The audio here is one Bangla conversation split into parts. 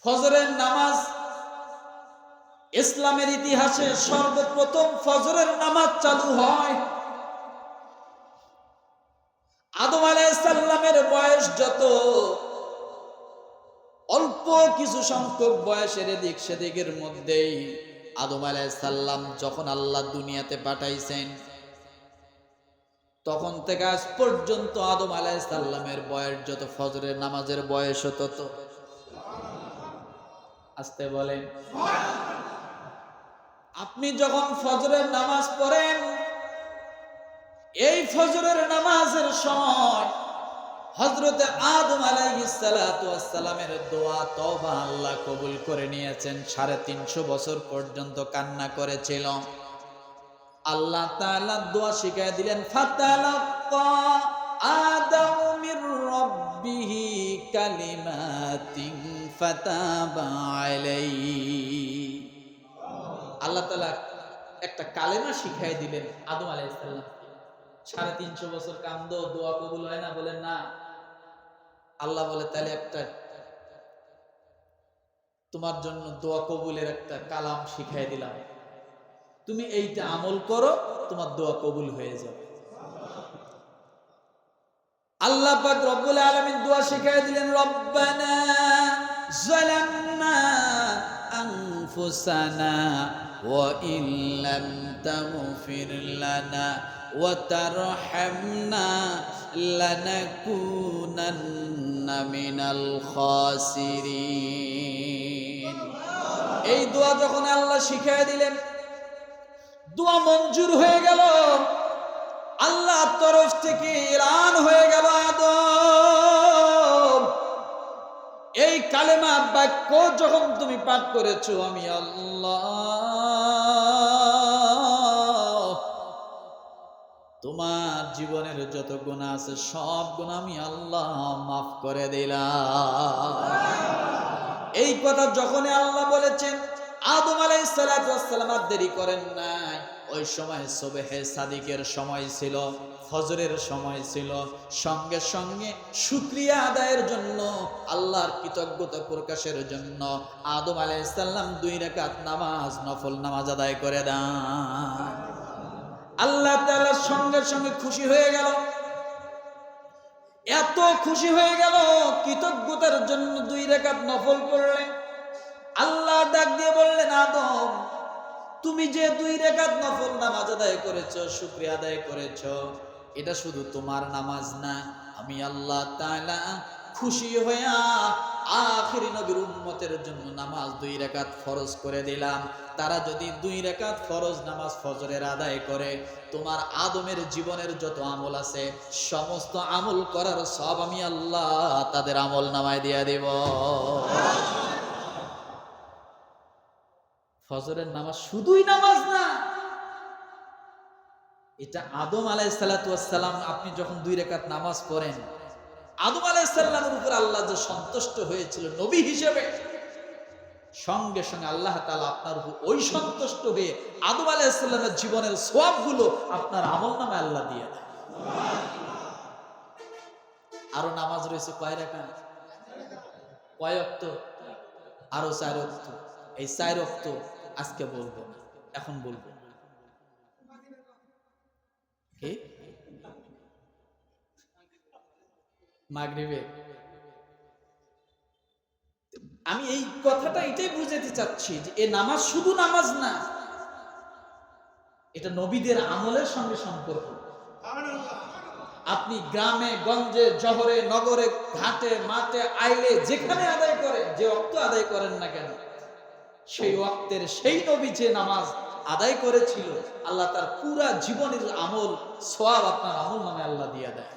ফজরের নামাজ ইসলামের ইতিহাসে সর্বপ্রথম ফজরের নামাজ চালু হয় আদম আলাইহিস সালামের বয়স যত অল্প কিছু সংখ্যক বয়সের এদিক সেদিকের মধ্যেই আদম আলাইহিস সালাম যখন আল্লাহ দুনিয়াতে পাঠাইছেন তখন থেকে আজ পর্যন্ত আদম আলাইহিস সালামের বয়স যত ফজরের নামাজের বয়স তত। আসতে বলেন। আপনি যখন ফজরের নামাজ পড়েন এই ফজরের নামাজের সময় হযরতে আদম আলাইহিস সালাতু ওয়াস সালামের দোয়া তওবা আল্লাহ কবুল করে নিয়েছেন। 350 বছর পর্যন্ত কান্না করেছিল। আল্লাহ তাআলা দোয়া শিখিয়ে দিলেন, ফাতালাক্কা আদামু মির রাব্বিহি কালিমাতিন ফাতাবা আলাইহি। আল্লাহ তাআলা একটা কালেমা শিখিয়ে দিলেন আদম আলাইহিস সালাম। 350 বছর কান্দো, দোয়া কবুল হয় না, বলেন না। আল্লাহ বলে তাহলে একটা তোমার জন্য দোয়া কবুলের একটা কালাম শিখিয়ে দিলাম, তুমি এইটা আমল করো, তোমার দোয়া কবুল হয়ে যাবে। আল্লাহ পাক রব্বুল আলামিন দোয়া শিখিয়ে দিলেন, রব্বানা যালামনা আনফুসানা ওয়া ইন লাম তাগফির লানা ওয়া তারহামনা লানাকুনান্না মিনাল খাসিরিন। এই দোয়া যখন আল্লাহ শিখিয়ে দিলেন, দোয়া মঞ্জুর হয়ে গেল। আল্লাহর তরফ থেকে এলান হয়ে গেল, আদম এই কালেমা বাক্য যখন তুমি পাঠ করেছো, আমি আল্লাহ তোমার জীবনের যত গুনাহ আছে সব গুনাহ আমি আল্লাহ মাফ করে দিলাম। এই কথা যখন আল্লাহ বলেছেন, আদম আলাইহিস সালাতু ওয়াস সালাম আর দেরি করেন নাই। ওই সময় সুবহে সাদিকের সময় ছিল, ফজরের সময় ছিল। সঙ্গে সঙ্গে শুকরিয়া আদায়ের জন্য, আল্লাহর কৃতজ্ঞতা প্রকাশের জন্য আদম আলাইহিস সালাম 2 রাকাত নামাজ, নফল নামাজ আদায় করে দেন। আল্লাহ তাআলা সঙ্গে সঙ্গে খুশি হয়ে গেল, এত খুশি হয়ে গেল, কৃতজ্ঞতার জন্য 2 রাকাত নফল পড়লেন। আল্লাহ ডাক দিয়ে বললেন, আদম তুমি যে 2 রাকাত নফল নামাজ আদায় করেছো, শুকরিয়া আদায় করেছো, এটা শুধু তোমার নামাজ না, আমি আল্লাহ তাআলা খুশি হইয়া আখিরি নবীর উম্মতের জন্য নামাজ 2 রাকাত ফরজ করে দিলাম। তারা যদি 2 রাকাত ফরজ নামাজ ফজরের আদায় করে, তোমার আদমের জীবনের যত আমল আছে সমস্ত আমল করার সব আমি আল্লাহ তাদের আমল নামায় দিয়ে দেব। ফজরের নামাজ শুধুই নামাজ না, এটা আদম আলাইহিস সালাতু ওয়াস সালাম আপনি যখন 2 রাকাত নামাজ পড়েন, আদম আলাইহিস সালামের উপর আল্লাহ যে সন্তুষ্ট হয়েছিল নবী হিসেবে, সঙ্গে সঙ্গে আল্লাহ তাআলা আপনার উপর ওই সন্তুষ্ট হয়ে আদম আলাইহিস সালামের জীবনের সওয়াবগুলো আপনার আমলনামায় আল্লাহ দিয়ে দেয়। আরো নামাজ রয়েছে কয় রাকাত? কয় ওয়াক্ত? আরো 4 ওয়াক্ত। এই 4 ওয়াক্ত আজকে বলবো না, এখন বলবো। কি মাগরিবে? আমি এই কথাটা এটাই বুঝাতে চাচ্ছি যে এই নামাজ শুধু নামাজ না, এটা নবীদের আমলের সঙ্গে সম্পর্ক। আপনি গ্রামে গঞ্জে জহরে নগরে ঘাটে মাঠে আইলে যেখানে আদায় করেন, যে ওয়াক্ত আদায় করেন না কেন, সেই ওয়াক্তের সেই নবী যে নামাজ আদায় করেছিল, আল্লাহ তার পুরা জীবনের আমল সওয়াব আপনার আমল নামে আল্লাহ দিয়ে দেয়।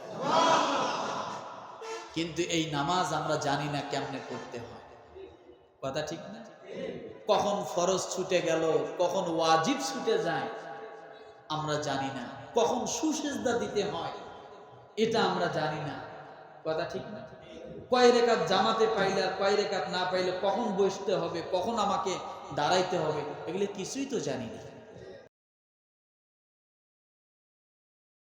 কিন্তু এই নামাজ আমরা জানি না কেমনে পড়তে হয়। কথা ঠিক না? কখন ফরজ ছুটে গেল, কখন ওয়াজিব ছুটে যায় আমরা জানি না, কখন সুসেজদা দিতে হয় এটা আমরা জানি না। কথা ঠিক না? কয় রাকাত জামাতে পাইলে আর কয় রাকাত না পাইলে কখন বসতে হবে, কখন আমাকে দাঁড়াইতে হবে, এগুলো কিছুই তো জানি না।